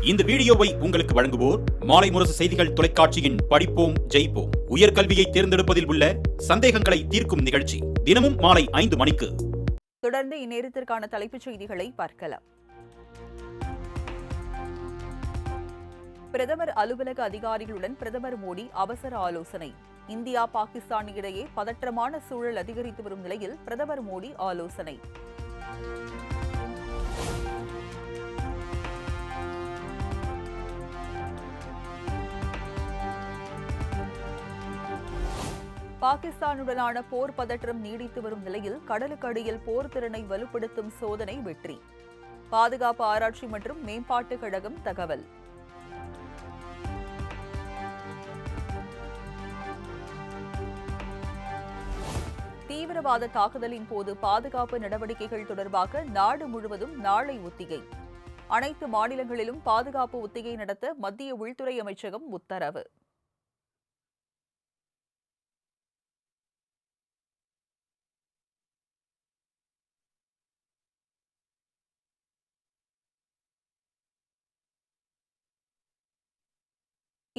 இந்த வீடியோவை உங்களுக்கு வழங்குவோர் மாலை முரசு செய்திகள் தொலைக்காட்சியின் படிப்போம் ஜெயிப்போம் உயர்கல்வியை தேர்ந்தெடுப்பதில் உள்ள சந்தேகங்களை தீர்க்கும் நிகழ்ச்சி தினமும் மாலை 5 மணிக்கு. தொடர்ந்து இந்நேரத்திற்கான தலைப்புச் செய்திகளை பார்க்கலாம். பிரதமர் அலுவலக அதிகாரிகளுடன் பிரதமர் மோடி அவசர ஆலோசனை. இந்தியா பாகிஸ்தான் இடையே பதற்றமான சூழல் அதிகரித்து வரும் நிலையில் பிரதமர் மோடி ஆலோசனை. பாகிஸ்தானுடனான போர் பதற்றம் நீடித்து வரும் நிலையில் கடலுக்கு அடியில் போர் திறனை வலுப்படுத்தும் சோதனை வெற்றி. பாதுகாப்பு ஆராய்ச்சி மற்றும் மேம்பாட்டுக் கழகம் தகவல். தீவிரவாத தாக்குதலின் போது பாதுகாப்பு நடவடிக்கைகள் தொடர்பாக நாடு முழுவதும் நாளை ஒத்திகை. அனைத்து மாநிலங்களிலும் பாதுகாப்பு ஒத்திகை நடத்த மத்திய உள்துறை அமைச்சகம் உத்தரவு.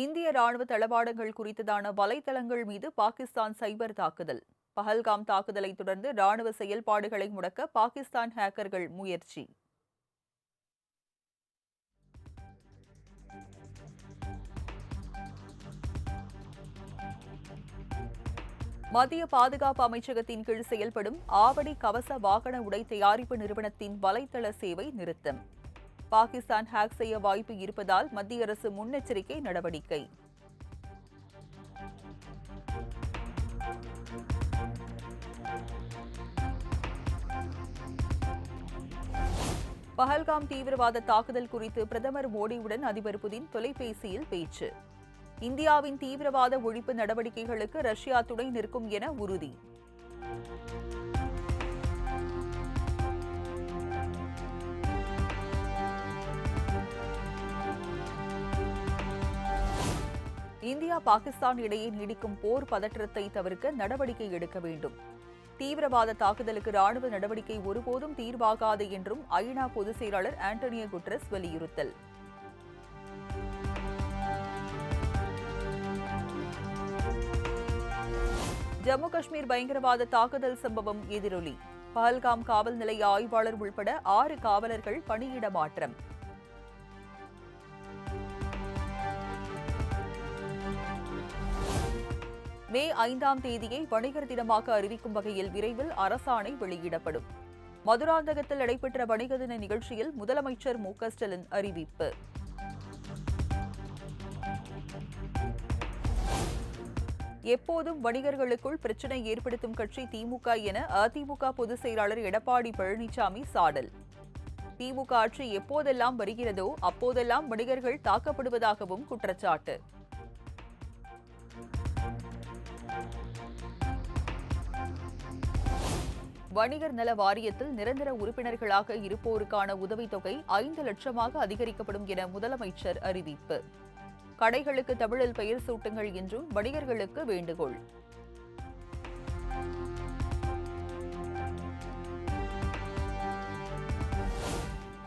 இந்திய ராணுவ தளவாடங்கள் குறித்ததான வலைதளங்கள் மீது பாகிஸ்தான் சைபர் தாக்குதல். பஹல்காம் தாக்குதலை தொடர்ந்து ராணுவ செயல்பாடுகளை முடக்க பாகிஸ்தான் ஹேக்கர்கள் முயற்சி. மத்திய பாதுகாப்பு அமைச்சகத்தின் கீழ் செயல்படும் ஆவடி கவச வாகன உடை தயாரிப்பு நிறுவனத்தின் வலைதள சேவை நிறுத்தம். பாகிஸ்தான் ஹேக் செய்ய வாய்ப்பு இருப்பதால் மத்திய அரசு முன்னெச்சரிக்கை நடவடிக்கை. பஹல்காம் தீவிரவாத தாக்குதல் குறித்து பிரதமர் மோடியுடன் அதிபர் புதின் தொலைபேசியில் பேச்சு. இந்தியாவின் தீவிரவாத ஒழிப்பு நடவடிக்கைகளுக்கு ரஷ்யா துணை நிற்கும் என உறுதி. இந்தியா பாகிஸ்தான் இடையே நீடிக்கும் போர் பதற்றத்தை தவிர்க்க நடவடிக்கை எடுக்க வேண்டும். தீவிரவாத தாக்குதலுக்கு ராணுவ நடவடிக்கை ஒருபோதும் தீர்வாகாது என்றும் ஐநா பொதுச் செயலாளர் ஆண்டனியோ குட்டரஸ் வலியுறுத்தல். ஜம்மு காஷ்மீர் பயங்கரவாத தாக்குதல் சம்பவம் எதிரொலி. பஹல்காம் காவல் நிலைய ஆய்வாளர் உள்பட 6 காவலர்கள் பணியிட மாற்றம். மே 5ஆம் தேதியை வணிகர் தினமாக அறிவிக்கும் வகையில் விரைவில் அரசாணை வெளியிடப்படும். மதுராந்தகத்தில் நடைபெற்ற வணிக தின நிகழ்ச்சியில் முதலமைச்சர் மு.க.ஸ்டாலின் அறிவிப்பு. எப்போதும் வணிகர்களுக்குள் பிரச்சினை ஏற்படுத்தும் கட்சி திமுக என அதிமுக பொதுச் செயலாளர் எடப்பாடி பழனிசாமி சாடல். திமுக ஆட்சி எப்போதெல்லாம் வருகிறதோ அப்போதெல்லாம் வணிகர்கள் தாக்கப்படுவதாகவும் குற்றச்சாட்டு. வணிகர் நல வாரியத்தில் நிரந்தர உறுப்பினர்களாக இருப்போருக்கான உதவித்தொகை 5 லட்சமாக அதிகரிக்கப்படும் என முதலமைச்சர் அறிவிப்பு. கடைகளுக்கு தமிழில் பெயர் சூட்டுங்கள் என்றும் வணிகர்களுக்கு வேண்டுகோள்.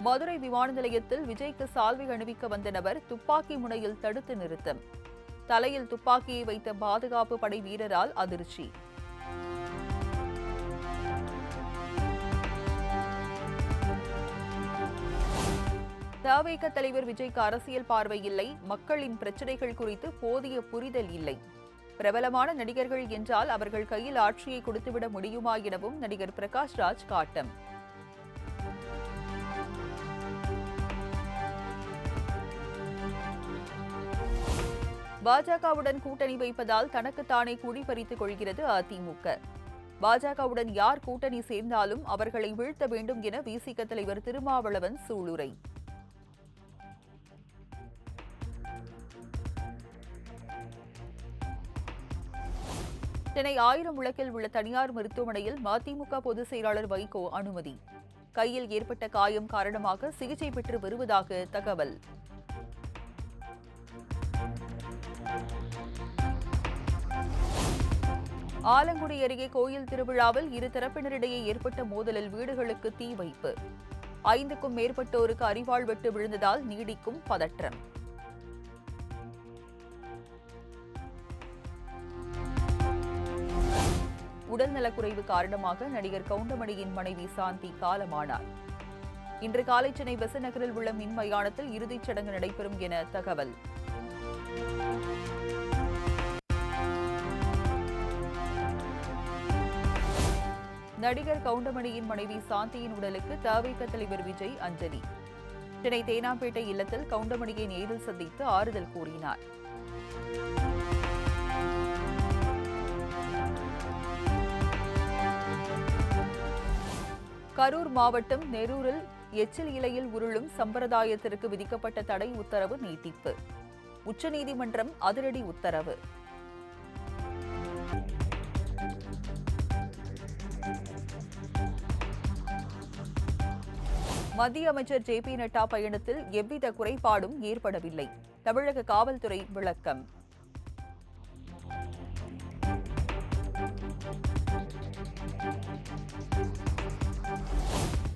மதுரை விமான நிலையத்தில் விஜய்க்கு சால்வை அணிவிக்க வந்த நபர் துப்பாக்கி முனையில் தடுத்து நிறுத்தம். தலையில் துப்பாக்கியை வைத்த பாதுகாப்பு படை வீரரால் அதிர்ச்சி. தவிக தலைவர் விஜய்க்கு அரசியல் பார்வை இல்லை, மக்களின் பிரச்சினைகள் குறித்து போதிய புரிதல் இல்லை. பிரபலமான நடிகர்கள் என்றால் அவர்கள் கையில் ஆட்சியை கொடுத்துவிட முடியுமா எனவும் நடிகர் பிரகாஷ் ராஜ் காட்டம். பாஜகவுடன் கூட்டணி வைப்பதால் தனக்குத்தானே குழி பறித்துக் கொள்கிறது அதிமுக. பாஜகவுடன் யார் கூட்டணி சேர்ந்தாலும் அவர்களை வீழ்த்த வேண்டும் என விசிக தலைவர் திருமாவளவன் சூளுரை. சென்னை 1000 விளக்கில் உள்ள தனியார் மருத்துவமனையில் மதிமுக பொதுச் செயலாளர் வைகோ அனுமதி. கையில் ஏற்பட்ட காயம் காரணமாக சிகிச்சை பெற்று வருவதாக தகவல். ஆலங்குடி அருகே கோயில் திருவிழாவில் இரு தரப்பினரிடையே ஏற்பட்ட மோதலில் வீடுகளுக்கு தீ வைப்பு. 5க்கும் மேற்பட்டோருக்கு அரிவாள் வெட்டு விழுந்ததால் நீடிக்கும் பதற்றம். உடல்நலக்குறைவு காரணமாக நடிகர் கவுண்டமணியின் மனைவி சாந்தி காலமானார். இன்று காலை சென்னை பெசன்ட் நகரில் உள்ள மின் மயானத்தில் இறுதிச் சடங்கு நடைபெறும் என தகவல். நடிகர் கவுண்டமணியின் மனைவி சாந்தியின் உடலுக்கு தவிக தலைவர் விஜய் அஞ்சலி. சென்னை தேனாம்பேட்டை இல்லத்தில் கவுண்டமணியை நேரில் சந்தித்து ஆறுதல் கூறினார். கரூர் மாவட்டம் நெரூரில் எச்சில் இலையில் உருளும் சம்பிரதாயத்திற்கு விதிக்கப்பட்ட தடை உத்தரவு நீட்டிப்பு. உச்சநீதிமன்றம் அதிரடி உத்தரவு. மத்திய அமைச்சர் ஜே.பி. நட்டா பயணத்தில் எவ்வித குறைபாடும் ஏற்படவில்லை. தமிழக காவல்துறை விளக்கம்.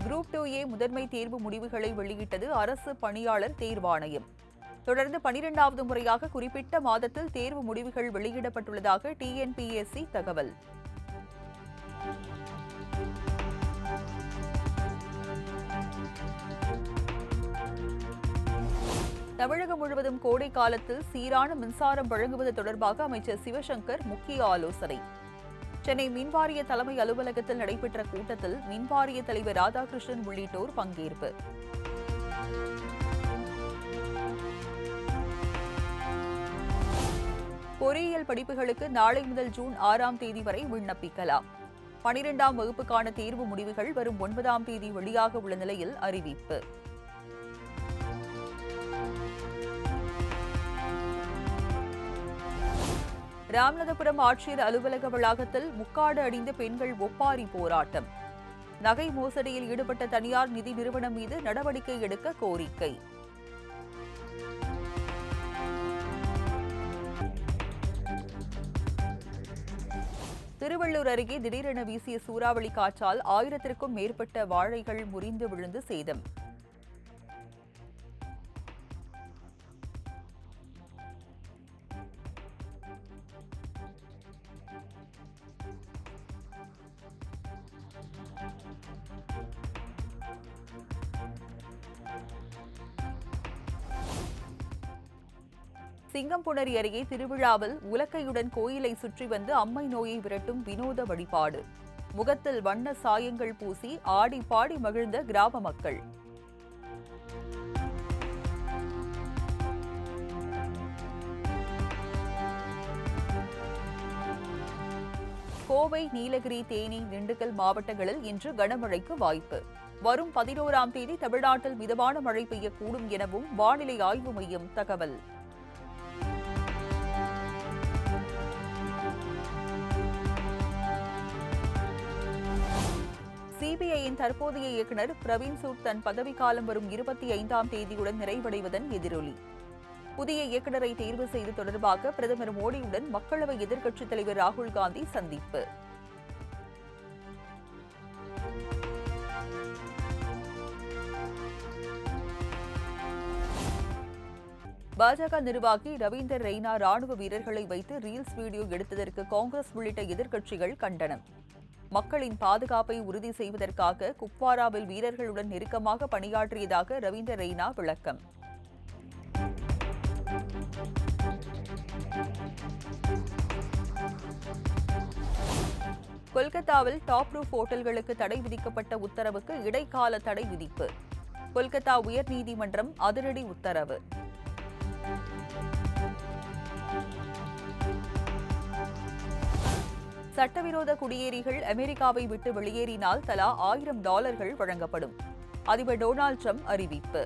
குரூப் 2A முதன்மை தேர்வு முடிவுகளை வெளியிட்டது அரசு பணியாளர் தேர்வாணையம். தொடர்ந்து 12வது முறையாக குறிப்பிட்ட மாதத்தில் தேர்வு முடிவுகள் வெளியிடப்பட்டுள்ளதாக TNPSC தகவல். தமிழகம் முழுவதும் கோடை காலத்தில் சீரான மின்சாரம் வழங்குவது தொடர்பாக அமைச்சர் சிவசங்கர் முக்கிய ஆலோசனை. சென்னை மின்வாரிய தலைமை அலுவலகத்தில் நடைபெற்ற கூட்டத்தில் மின்வாரிய தலைவர் ராதாகிருஷ்ணன் உள்ளிட்டோர் பங்கேற்பு. பொறியியல் படிப்புகளுக்கு நாளை முதல் ஜூன் 6ஆம் தேதி வரை விண்ணப்பிக்கலாம். 12ஆம் வகுப்புக்கான தேர்வு முடிவுகள் வரும் 9ஆம் தேதி வெளியாக உள்ள நிலையில் அறிவிப்பு. ராமநாதபுரம் ஆட்சியர் அலுவலக வளாகத்தில் முக்காடு அணிந்த பெண்கள் ஒப்பாரி போராட்டம். நகை மோசடியில் ஈடுபட்ட தனியார் நிதி நிறுவனம் மீது நடவடிக்கை எடுக்க கோரிக்கை. திருவள்ளூர் அருகே திடீரென வீசிய சூறாவளி காற்றால் 1000த்திற்கும் மேற்பட்ட வாழைகள் முறிந்து விழுந்து சேதம். சிங்கம்புணரி அருகே திருவிழாவில் உலக்கையுடன் கோயிலை சுற்றி வந்து அம்மை நோயை விரட்டும் வினோத வழிபாடு. முகத்தில் வண்ண சாயங்கள் பூசி ஆடி பாடி மகிழ்ந்த கிராம மக்கள். கோவை, நீலகிரி, தேனி, திண்டுக்கல் மாவட்டங்களில் இன்று கனமழைக்கு வாய்ப்பு. வரும் 11ஆம் தேதி தமிழ்நாட்டில் மிதமான மழை பெய்யக்கூடும் எனவும் வானிலை ஆய்வு மையம் தகவல். சிபிஐயின் தற்போதைய இயக்குநர் பிரவீன் சூட் தன் பதவிக்காலம் வரும் 25ஆம் தேதியுடன் நிறைவடைவதன் எதிரொலி. புதிய இயக்குநரை தேர்வு செய்து தொடர்பாக பிரதமர் மோடியுடன் மக்களவை எதிர்க்கட்சித் தலைவர் ராகுல் காந்தி சந்திப்பு. பாஜக நிர்வாகி ரவீந்தர் ரெய்னா ராணுவ வீரர்களை வைத்து ரீல்ஸ் வீடியோ எடுத்ததற்கு காங்கிரஸ் உள்ளிட்ட எதிர்க்கட்சிகள் கண்டனம். மக்களின் பாதுகாப்பை உறுதி செய்வதற்காக குப்வாராவில் வீரர்களுடன் நெருக்கமாக பணியாற்றியதாக ரவீந்தர் ரெய்னா விளக்கம். கொல்கத்தாவில் டாப் ரூஃப் ஓட்டல்களுக்கு தடை விதிக்கப்பட்ட உத்தரவுக்கு இடைக்கால தடை விதிப்பு. கொல்கத்தா உயர்நீதிமன்றம் அதிரடி உத்தரவு. சட்டவிரோத குடியேறிகள் அமெரிக்காவை விட்டு வெளியேறினால் தலா $1000 வழங்கப்படும். அதிபர் டொனால்ட் ட்ரம்ப் அறிவிப்பு.